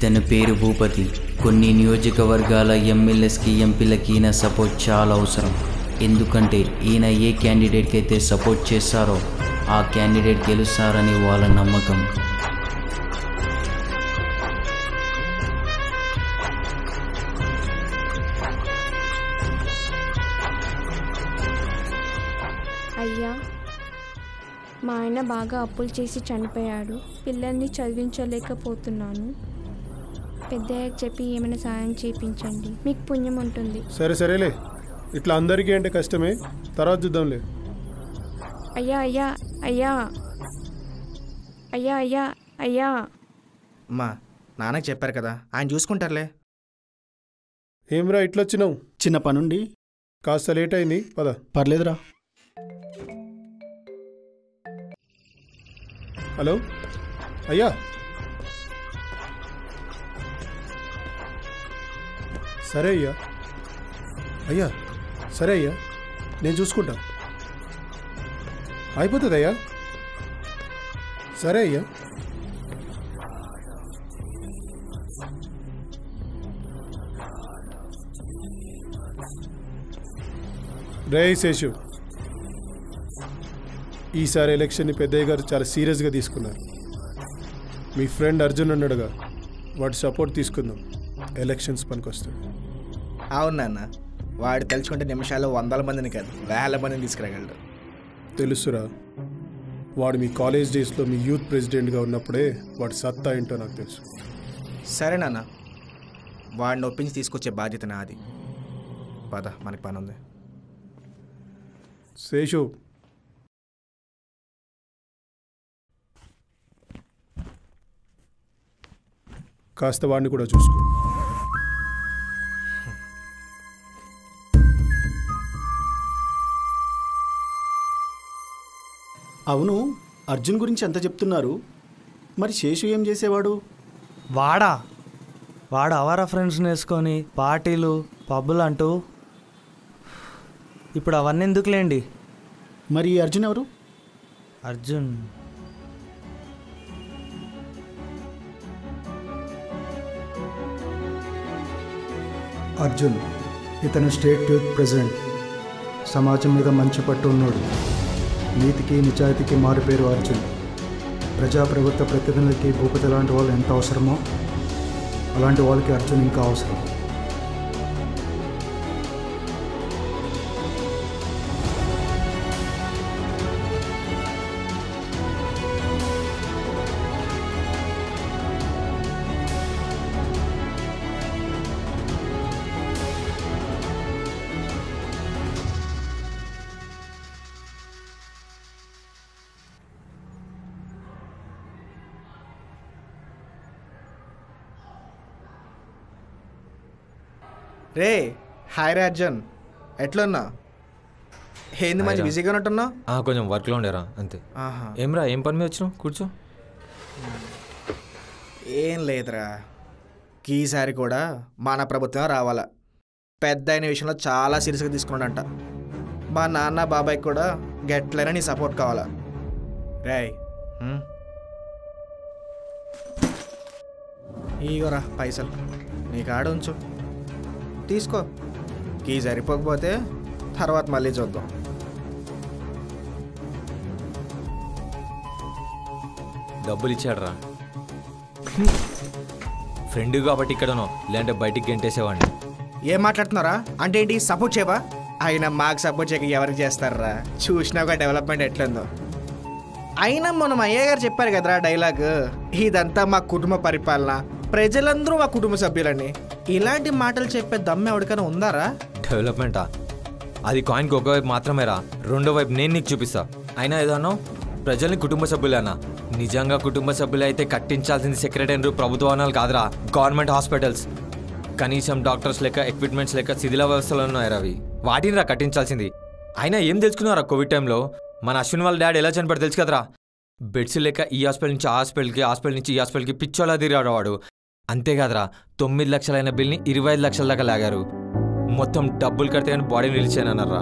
ఇతని పేరు భూపతి. కొన్ని నియోజకవర్గాల ఎమ్మెల్యేస్కి ఎంపీలకి ఈయన సపోర్ట్ చాలా అవసరం. ఎందుకంటే ఈయన ఏ క్యాండిడేట్కి అయితే సపోర్ట్ చేస్తారో ఆ క్యాండిడేట్ గెలుస్తారని వాళ్ళ నమ్మకం. అయ్యా, మా ఆయన బాగా అప్పులు చేసి చనిపోయాడు. పిల్లల్ని చదివించలేకపోతున్నాను. పెద్దయ్యకి చెప్పి ఏమైనా సాయం చేయించండి, మీకు పుణ్యం ఉంటుంది. సరేలే, ఇట్లా అందరికీ అంటే కష్టమే, తర్వాత చూద్దాంలే. అయ్యా అయ్యా అయ్యా అయ్యా అయ్యా అయ్యా అమ్మా, నాన్నకి చెప్పారు కదా, ఆయన చూసుకుంటారులే. ఏమ్రా ఇట్లొచ్చినావు? చిన్న పనుండి కాస్త లేట్ అయింది, పద. పర్లేదురా. హలో అయ్యా, సరే అయ్యా. అయ్యా సరే అయ్యా, నేను చూసుకుంటా. అయిపోతుంది అయ్యా. సరే అయ్యా. రే శేషు, ఈసారి ఎలక్షన్ని పెద్దయ్య గారు చాలా సీరియస్గా తీసుకున్నారు. మీ ఫ్రెండ్ అర్జున్ ఉన్నాడుగా, వాడి సపోర్ట్ తీసుకుందాం, ఎలక్షన్స్ పనికొస్తాడు. అవును నాన్న, వాడు తలుచుకుంటే నిమిషాల్లో 100 మందిని కాదు 1000 మందిని తీసుకురాగలడు. తెలుసురా, వాడు మీ కాలేజ్ డేస్లో మీ యూత్ ప్రెసిడెంట్గా ఉన్నప్పుడే వాడి సత్తా ఏంటో నాకు తెలుసు. సరే నాన్న, వాడిని ఒప్పించి తీసుకొచ్చే బాధ్యత నాది. పద, మనకి పని ఉంది. శేషు, కాస్త వాడిని కూడా చూసుకో. అవును, అర్జున్ గురించి ఎంత చెప్తున్నారు, మరి శేషు ఏం చేసేవాడు? వాడు అవారా ఫ్రెండ్స్ని వేసుకొని పార్టీలు పబ్బులు అంటూ, ఇప్పుడు అవన్నీ ఎందుకులేండి. మరి అర్జున్ ఎవరు? అర్జున్ అర్జున్ ఇతను స్టేట్ యూత్ ప్రెసిడెంట్. సమాజం మీద మంచి పట్టు ఉన్నాడు. నీతికి నిజాయితీకి మారుపేరు అర్జున్. ప్రజాప్రభుత్వ ప్రతినిధులకి భూపతి లాంటి వాళ్ళు ఎంత అవసరమో అలాంటి వాళ్ళకి అర్జున్ ఇంకా అవసరం. రే, హాయ్ రే అర్జున్, ఎట్లున్నా? ఏంది మంచి బిజీగా ఉన్నట్టున్నావు? కొంచెం వర్క్లో ఉండేరా అంతే. ఏమ్రా, ఏం పని మీద వచ్చినావు? కూర్చో. ఏం లేదురా, ఈసారి కూడా మన ప్రభుత్వం రావాలా. పెద్ద అయిన విషయంలో చాలా సీరియస్గా తీసుకున్నాడంట. మా నాన్న బాబాయ్కి కూడా గట్లైనా నీ సపోర్ట్ కావాలా. రేయ్, ఇగోరా పైసలు, నీకు ఆడ ఉంచు, తీసుకో. కీ సరిపోకపోతే తర్వాత మళ్ళీ చూద్దాం. డబ్బులు ఇచ్చాడరా, ఫ్రెండ్ కాబట్టి ఇక్కడనో, లేదంటే బయటికి గెంటేసేవాడిని. ఏం మాట్లాడుతున్నారా? అంటే ఏంటి, సపోర్ట్ చేయవా? అయినా మాకు సపోర్ట్ చేయక ఎవరికి చేస్తారా? చూసినాక డెవలప్మెంట్ ఎట్లుందో. అయినా మనం అయ్య గారు చెప్పారు కదరా డైలాగ్, ఇదంతా మా కుటుంబ పరిపాలన, ప్రజలందరూ మా కుటుంబ సభ్యులని. ఇలాంటి మాటలు చెప్పే దమ్ము ఎవరికైనా ఉందారా? డెవలప్మెంటా? అది కాయిన్కి ఒకవైపు మాత్రమేరా, రెండో వైపు నేను నీకు చూపిస్తా. అయినా ఏదన్నా ప్రజల్ని కుటుంబ సభ్యులేనా? నిజంగా కుటుంబ సభ్యులు అయితే కట్టించాల్సింది సెక్రటరీ ప్రభుత్వ భవనాలు కాదురా, గవర్నమెంట్ హాస్పిటల్స్. కనీసం డాక్టర్స్ లేక ఎక్విప్మెంట్స్ లేక శిథిల వ్యవస్థలు ఉన్నాయరా, అవి వాటిని రా కట్టించాల్సింది. అయినా ఏం తెలుసుకున్నారా కోవిడ్ టైంలో? మన అశ్విన్ వాళ్ళ డాడీ ఎలా చనిపోయాడు తెలుసు కదరా? బెడ్స్ లేక ఈ హాస్పిటల్ నుంచి ఆ హాస్పిటల్కి, హాస్పిటల్ నుంచి ఈ హాస్పిటల్కి పిచ్చోలా తిరిగాడు వాడు. అంతేకాదురా, 9 లక్షలైన బిల్ని 25 లక్షల దాకా లాగారు. మొత్తం డబ్బులు కడితే కానీ బాడీని నిలిచానన్నారా.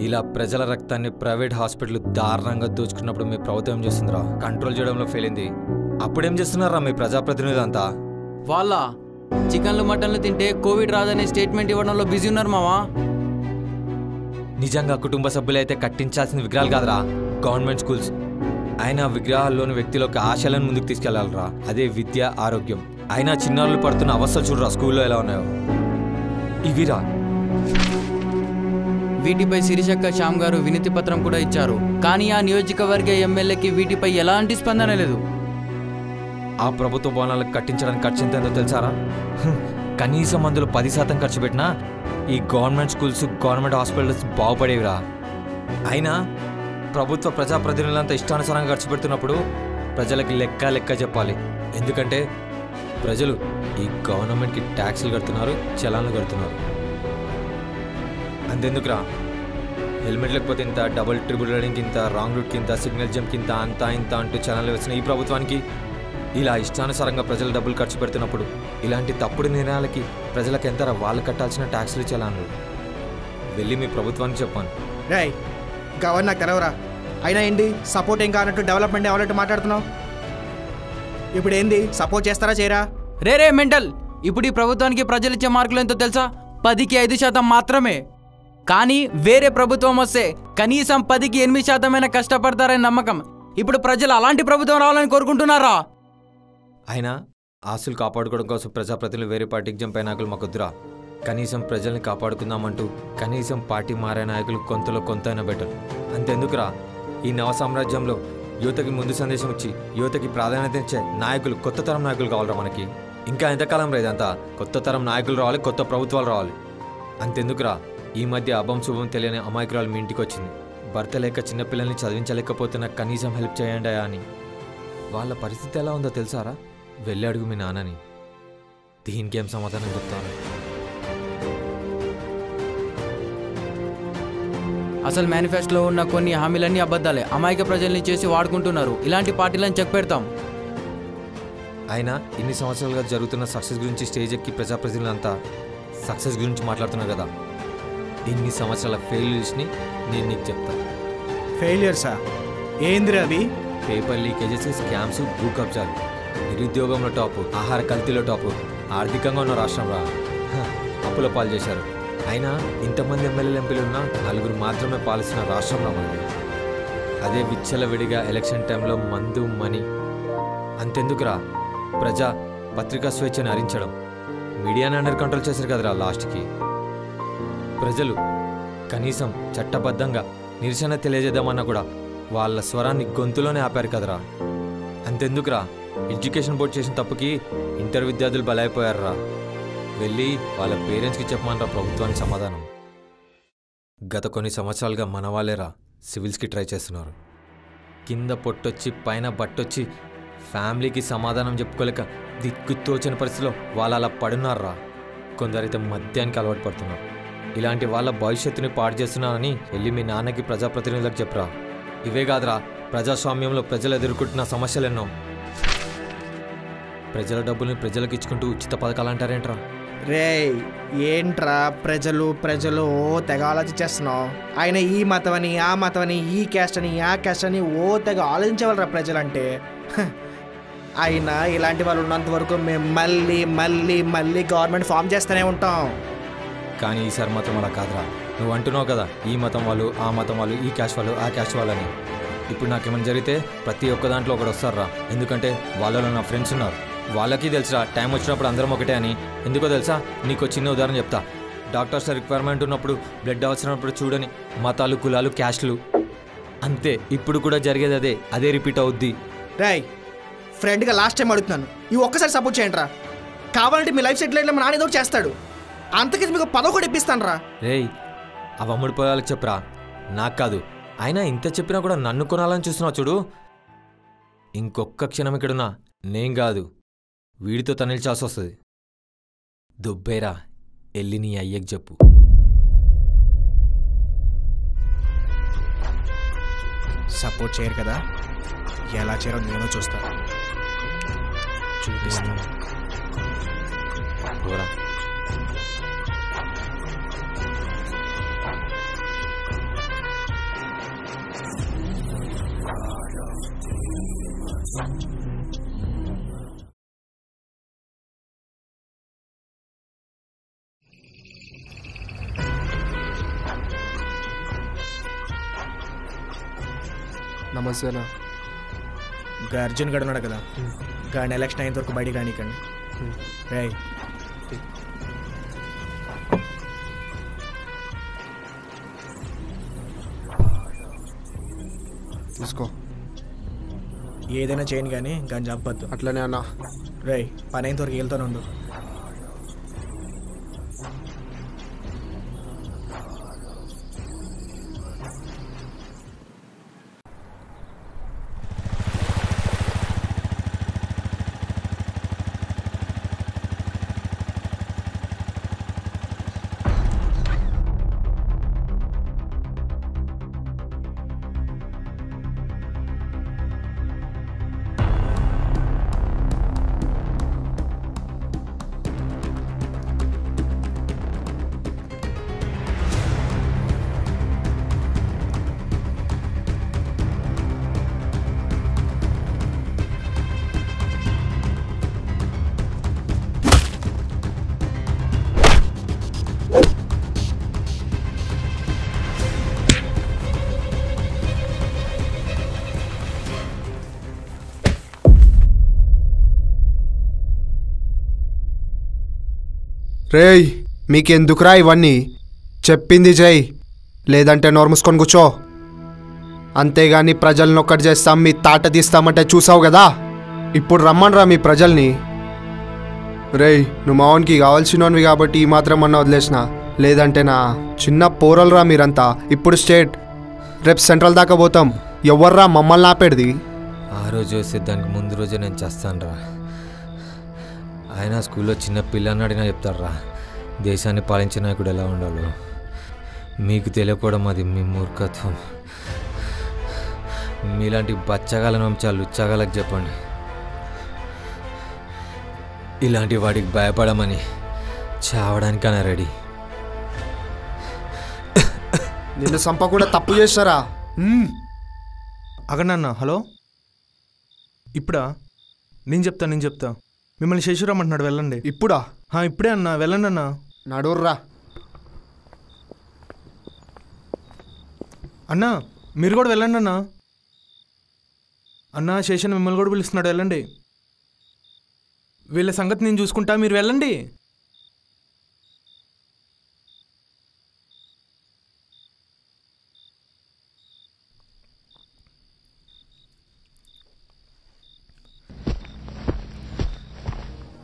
ఇలా ప్రజల రక్తాన్ని ప్రైవేట్ హాస్పిటల్ దారుణంగా దోచుకున్నప్పుడు మీ ప్రభుత్వం ఏం చేస్తుందిరా? కంట్రోల్ చేయడంలో ఫెయిల్ అయింది. అప్పుడేం చేస్తున్నారా మీ ప్రజాప్రతినిధులు అంతా? వాళ్ళ చికెన్లు మటన్లు తింటే కోవిడ్ రాదనే స్టేట్మెంట్ ఇవ్వడంలో బిజీ ఉన్నారు మావా. నిజంగా కుటుంబ సభ్యులైతే కట్టించాల్సిన విగ్రహాలు కాదురా గవర్నమెంట్ స్కూల్స్. అయినా విగ్రహాల్లోని వ్యక్తిలోకి ఆశలను ముందుకు తీసుకెళ్లాలరా. అదే విద్య, ఆరోగ్యం. అయినా చిన్నారులు పడుతున్న అవస్థలు చూడరా స్కూల్లో ఎలా ఉన్నాయో. ఇవిరా వీటిపై శిరీషక్క శ్యామ్ గారు వినతి పత్రం కూడా ఇచ్చారు. కానీ ఆ నియోజకవర్గ ఎమ్మెల్యేకి వీటిపై ఎలాంటి స్పందన లేదు. ఆ ప్రభుత్వ భవనాలకు కట్టించడానికి ఖర్చు ఎంతో తెలుసారా? కనీసం అందులో 10% ఖర్చు పెట్టినా ఈ గవర్నమెంట్ స్కూల్స్, గవర్నమెంట్ హాస్పిటల్స్ బాగుపడేవిరా. అయినా ప్రభుత్వ ప్రజాప్రతినిధులంతా ఇష్టానుసారంగా ఖర్చు పెడుతున్నప్పుడు ప్రజలకి లెక్క చెప్పాలి. ఎందుకంటే ప్రజలు ఈ గవర్నమెంట్కి ట్యాక్సులు కడుతున్నారు, చలాన్లు కడుతున్నారు. అంతెందుకురా, హెల్మెట్ లేకపోతే ఇంత, డబుల్ ట్రిపుల్ రైడింగ్కి ఇంత, రాంగ్ రూట్కి ఇంత, సిగ్నల్ జంప్కి ఇంత, అంతా ఇంత అంటూ చలాన్లు వేసిన ఈ ప్రభుత్వానికి ఇలా ఇష్టానుసారంగా ప్రజలు డబ్బులు ఖర్చు పెడుతున్నప్పుడు ఇలాంటి తప్పుడు నిర్ణయాలకి ప్రజలకు ఎంత వాళ్ళు కట్టాల్సిన ట్యాక్సులు చలాన్లు వెళ్ళి మీ ప్రభుత్వానికి చెప్పాను. రేయ్ గవర్నర్ నాకు తెలవరా? అయినా ఏంటి సపోర్ట్ ఏం కానట్టు డెవలప్మెంట్ అవ్వాలంటూ మాట్లాడుతున్నావు? ఇప్పుడు ఏంది, సపోర్ట్ చేస్తారా చేయరా? రే మెంటల్. ఇప్పుడు ఈ ప్రభుత్వానికి ప్రజలు ఇచ్చే మార్కులు ఎంతో తెలుసా? 10కి 5% మాత్రమే. కానీ వేరే ప్రభుత్వం వస్తే కనీసం 10కి 8% కష్టపడతారని నమ్మకం. ఇప్పుడు ప్రజలు అలాంటి ప్రభుత్వం రావాలని కోరుకుంటున్నారా? అయినా ఆస్తులు కాపాడుకోవడం కోసం ప్రజాప్రతినిధులు వేరే పార్టీకి జంపే నాయకులు మాకొద్దురా. కనీసం ప్రజల్ని కాపాడుకుందామంటూ కనీసం పార్టీ మారే నాయకులు కొంతలో కొంతైనా బెటర్. అంతెందుకురా, ఈ నవ సామ్రాజ్యంలో యువతకి ముందు సందేశం ఇచ్చి యువతకి ప్రాధాన్యత ఇచ్చే నాయకులు, కొత్త తరం నాయకులు కావాలరా మనకి. ఇంకా ఎంతకాలం రా ఇదంతా? కొత్త తరం నాయకులు రావాలి, కొత్త ప్రభుత్వాలు రావాలి. అంతెందుకురా, ఈ మధ్య అభం శుభం తెలియని అమాయకురాలు మీ ఇంటికి వచ్చింది. భర్త లేక చిన్నపిల్లల్ని చదివించలేకపోతున్నా కనీసం హెల్ప్ చేయండి అని. వాళ్ళ పరిస్థితి ఎలా ఉందో తెలుసారా? వెళ్ళి అడుగు మీ నాన్నని. దీనికి ఏం సమాధానం చెప్తాను? అసలు మేనిఫెస్టోలో ఉన్న కొన్ని హామీలన్నీ అబద్ధాలే. అమాయక ప్రజల్ని చేసి వాడుకుంటున్నారు. ఇలాంటి పార్టీలను చెక్ పెడతాం. అయినా ఇన్ని సంవత్సరాలుగా జరుగుతున్న సక్సెస్ గురించి స్టేజ్ ఎక్కి ప్రజాప్రతినిధులంతా సక్సెస్ గురించి మాట్లాడుతున్నారు కదా. ఇన్ని సంవత్సరాల ఫెయిల్యూర్స్ని నేను నీకు చెప్తాను. ఫెయిలియర్సా? ఏంది అవి? పేపర్ లీకేజెస్, స్కామ్స్, భూ కబ్జాలు, నిరుద్యోగంలో టాపు, ఆహార కల్తీలో టాపు, ఆర్థికంగా ఉన్న రాష్ట్రం రా. అప్పుల పాలు చేశారు. అయినా ఇంతమంది ఎమ్మెల్యేలు, ఎంపీలు ఉన్నా 4 మాత్రమే పాలిస్తున్న రాష్ట్రం రా మనది. అదే విచ్చలవిడిగా ఎలక్షన్ టైంలో మందు, మనీ. అంతెందుకురా, ప్రజా పత్రికా స్వేచ్ఛని హరించడం, మీడియాని అండర్ కంట్రోల్ చేశారు కదరా లాస్ట్కి. ప్రజలు కనీసం చట్టబద్ధంగా నిరసన తెలియజేద్దామన్నా కూడా వాళ్ళ స్వరాన్ని గొంతులోనే ఆపారు కదరా. అంతెందుకురా, ఎడ్యుకేషన్ బోర్డు చేసిన తప్పుకి ఇంటర్ విద్యార్థులు బలైపోయారురా. వెళ్ళి వాళ్ళ పేరెంట్స్కి చెప్పమనరా ప్రభుత్వానికి సమాధానం. గత కొన్ని సంవత్సరాలుగా మన వాళ్ళేరా సివిల్స్కి ట్రై చేస్తున్నారు. కింద పొట్టొచ్చి పైన బట్టొచ్చి ఫ్యామిలీకి సమాధానం చెప్పుకోలేక దిక్కుతోచని పరిస్థితిలో వాళ్ళు అలా పడున్నారా. కొందరైతే మద్యానికి అలవాటు పడుతున్నారు. ఇలాంటి వాళ్ళ భవిష్యత్తుని పాడు చేస్తున్నారని వెళ్ళి మీ నాన్నకి, ప్రజాప్రతినిధులకు చెప్పరా. ఇవే కాదురా, ప్రజాస్వామ్యంలో ప్రజలు ఎదుర్కొంటున్న సమస్యలెన్నో. ప్రజల డబ్బుల్ని ప్రజలకు ఇచ్చుకుంటూ ఉచిత పథకాలు అంటారేంట్రా? రే ఏంట్రా ప్రజలు ప్రజలు ఓ తెగ ఆలోచించేస్తున్నావు. ఆయన ఈ మతం అని, ఆ మతం అని, ఈ క్యాస్ట్ అని, ఆ క్యాస్ట్ అని ఓ తెగ ఆలోచించేవాళ్ళరా ప్రజలంటే. అయినా ఇలాంటి వాళ్ళు ఉన్నంత వరకు మేము మళ్ళీ మళ్ళీ మళ్ళీ గవర్నమెంట్ ఫామ్ చేస్తూనే ఉంటాం. కానీ ఈసారి మాత్రం అలా కాదురా. నువ్వు అంటున్నావు కదా, ఈ మతం వాళ్ళు, ఆ మతం వాళ్ళు, ఈ క్యాస్ట్ వాళ్ళు, ఆ క్యాస్ట్ వాళ్ళని. ఇప్పుడు నాకేమైనా జరిగితే ప్రతి ఒక్క దాంట్లో ఒకటి వస్తారా. ఎందుకంటే వాళ్ళలో నా ఫ్రెండ్స్ ఉన్నారు. వాళ్ళకి తెలుసురా టైం వచ్చినప్పుడు అందరం ఒకటే అని. ఎందుకో తెలుసా? నీకు చిన్న ఉదాహరణ చెప్తా. డాక్టర్స్ రిక్వైర్మెంట్ ఉన్నప్పుడు, బ్లడ్ అవసరమైనప్పుడు చూడని మతాలు, కులాలు, క్యాస్ట్లు. అంతే, ఇప్పుడు కూడా జరిగేది అదే రిపీట్ అవుద్ది. రాయ్ ఫ్రెండ్గా లాస్ట్ టైం అడుగుతున్నాను, ఈ ఒక్కసారి సపోర్ట్ చేయండి రా. కావాలంటే మీ లైఫ్ సెటిల్ అయితే మా నాన్న ఏదో చేస్తాడు. అంతకీ మీకు 10 కూడా ఇప్పిస్తాను రా. రేయ్ అవి అమ్ముడు పోయాలకు చెప్పరా, నాకు కాదు. అయినా ఇంత చెప్పినా కూడా నన్ను కొనాలని చూస్తున్నావు చూడు. ఇంకొక్క క్షణం ఇక్కడున్నా నేను కాదు, వీడితో తనిల్చాల్సి వస్తుంది. దుబ్బేరా, వెళ్ళి నీ అయ్యకి చెప్పు. సపోర్ట్ చేయరు కదా, ఎలా చేయరో నేను చూస్తాను, చూపిస్తాను. పోరా. నమస్తేనా. అర్జున్ గడు ఉన్నాడు కదా, గాడిని ఎలక్షన్ అయినంత వరకు బయటికి రానికండి. రేయ్ తీసుకో. ఏదైనా చేయను కానీ గాని చంపద్దు. అట్లనే అన్నా. రేయ్ పని అయినంత వరకు వెళ్తాను ఉండు. రేయ్ మీకెందుకురా ఇవన్నీ? చెప్పింది చెయ్యి, లేదంటే నోరు మూసుకొని కూర్చో. అంతేగాని ప్రజల్ని ఒక్కటి చేస్తాం, మీ తాట తీస్తామంటే చూసావు కదా. ఇప్పుడు రమ్మనరా మీ ప్రజల్ని. రేయ్ నువ్వు మావన్కి కావాల్సినవి కాబట్టి ఈ మాత్రం అన్న వదిలేసిన, లేదంటే నా చిన్న పోరలరా మీరంతా. ఇప్పుడు స్టేట్, రేపు సెంట్రల్ దాకా పోతాం. ఎవర్రా మమ్మల్ని ఆపేడిది? ఆ రోజు వస్తే దానికి ముందు రోజే నేను చేస్తాను రా. ఆయన స్కూల్లో చిన్న పిల్లని అడిగినా చెప్తారా దేశాన్ని పాలించే నాయకుడు ఎలా ఉండాలో. మీకు తెలియకపోవడం అది మీ మూర్ఖత్వం. మీలాంటి బచ్చగాలను వంచాలి లుచ్చగాలకు చెప్పండి. ఇలాంటి వాడికి భయపడమని చావడానికైనా రెడీ. నిన్ను చంపకుండా తప్పు చేస్తారా? అగనన్నా. హలో, ఇప్పుడా? నేను చెప్తా. మిమ్మల్ని శేషురామంటున్నాడు, వెళ్ళండి. ఇప్పుడా? ఇప్పుడే అన్నా, వెళ్ళండి అన్నా. నడుర్రా. అన్నా మీరు కూడా వెళ్ళండి అన్నా. అన్నా శేషన్ మిమ్మల్ని కూడా పిలుస్తున్నాడు, వెళ్ళండి. వీళ్ళ సంగతి నేను చూసుకుంటా, మీరు వెళ్ళండి.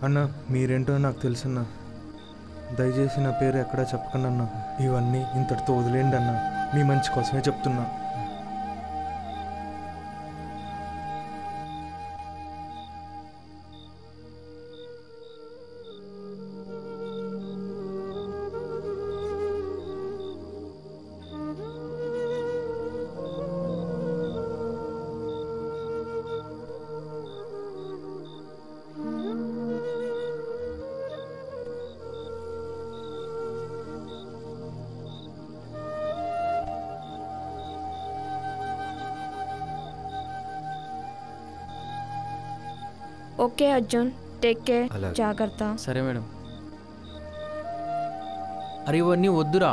అన్నా మీరేంటో నాకు తెలుసన్నా, దయచేసి నా పేరు ఎక్కడా చెప్పకండి అన్నా. ఇవన్నీ ఇంతటితో వదిలేండి అన్నా, మీ మంచి కోసమే చెప్తున్నా. ఓకే అర్జున్, టేక్ కేర్, అలాగే. జాగ్రత్త. సరే మేడం. అరే ఇవన్నీ వద్దురా,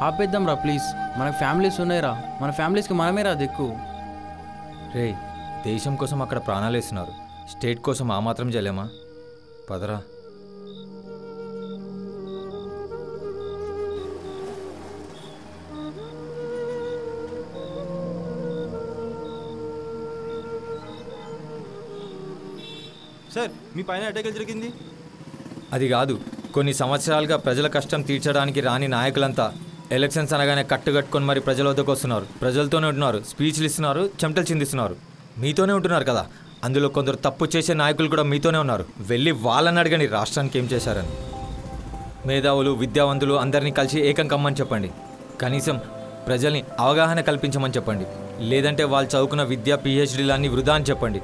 ఆపేద్దాం రా ప్లీజ్. మనకు ఫ్యామిలీస్ ఉన్నాయిరా, మన ఫ్యామిలీస్కి మనమేరా దిక్కు. రే దేశం కోసం అక్కడ ప్రాణాలు వేస్తున్నారు, స్టేట్ కోసం ఆ మాత్రం చేయలేమా? పదరా. సార్ మీ పైన అటాక్ జరిగింది. అది కాదు, కొన్ని సంవత్సరాలుగా ప్రజల కష్టం తీర్చడానికి రాని నాయకులంతా ఎలక్షన్స్ అనగానే కట్టుకట్టుకొని మరి ప్రజల వద్దకు వస్తున్నారు, ప్రజలతోనే ఉంటున్నారు, స్పీచ్లు ఇస్తున్నారు, చెమటలు చిందిస్తున్నారు. మీతోనే ఉంటున్నారు కదా, అందులో కొందరు తప్పు చేసే నాయకులు కూడా మీతోనే ఉన్నారు. వెళ్ళి వాళ్ళని అడగండి రాష్ట్రానికి ఏం చేశారని. మేధావులు, విద్యావంతులు అందరినీ కలిసి ఏకం కమ్మని చెప్పండి. కనీసం ప్రజల్ని అవగాహన కల్పించమని చెప్పండి. లేదంటే వాళ్ళు చదువుకున్న విద్య పిహెచ్డీలన్నీ వృధా అని చెప్పండి.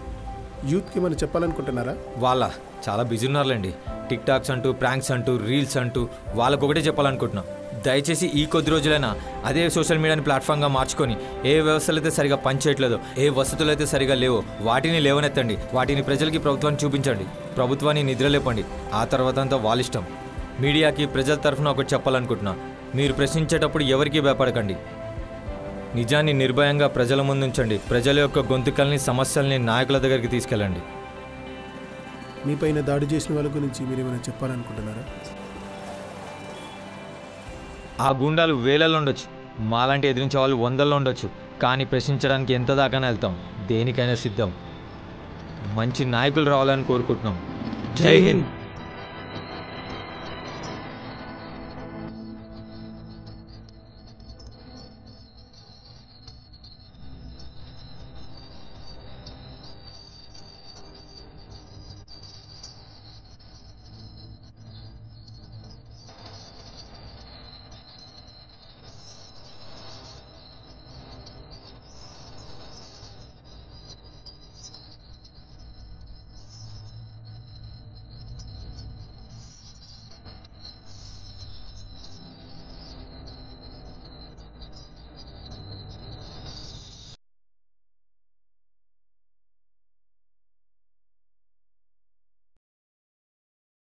యూత్కి మనం చెప్పాలనుకుంటున్నారా? వాళ్ళ చాలా బిజీ ఉన్నారులేండి, టిక్ టాక్స్ అంటూ, ప్రాంక్స్ అంటూ, రీల్స్ అంటూ. వాళ్ళకొకటే చెప్పాలనుకుంటున్నాం, దయచేసి ఈ కొద్ది రోజులైనా అదే సోషల్ మీడియాని ప్లాట్ఫామ్గా మార్చుకొని ఏ వ్యవస్థలు అయితే సరిగా పనిచేయట్లేదో, ఏ వసతులు అయితే సరిగా లేవో వాటిని లేవనెత్తండి. వాటిని ప్రజలకి, ప్రభుత్వాన్ని చూపించండి. ప్రభుత్వాన్ని నిద్రలేపండి. ఆ తర్వాత అంతా వాళ్ళ ఇష్టం. మీడియాకి ప్రజల తరఫున ఒకటి చెప్పాలనుకుంటున్నా, మీరు ప్రశ్నించేటప్పుడు ఎవరికీ భయపడకండి. నిజాన్ని నిర్భయంగా ప్రజల ముందుంచండి. ప్రజల యొక్క గొంతుకల్ని, సమస్యల్ని నాయకుల దగ్గరికి తీసుకెళ్ళండి. మీపైన దాడి చేసిన వాళ్ళ గురించి మీరు ఏమైనా చెప్పాలనుకుంటున్నారా? ఆ గుండాలు వేలలో ఉండొచ్చు, మాలాంటి ఎదిరించే వాళ్ళు వందల్లో ఉండొచ్చు. కానీ ప్రశ్నించడానికి ఎంత దాకానే వెళ్తాం, దేనికైనా సిద్ధం. మంచి నాయకులు రావాలని కోరుకుంటున్నాం. జై హింద్.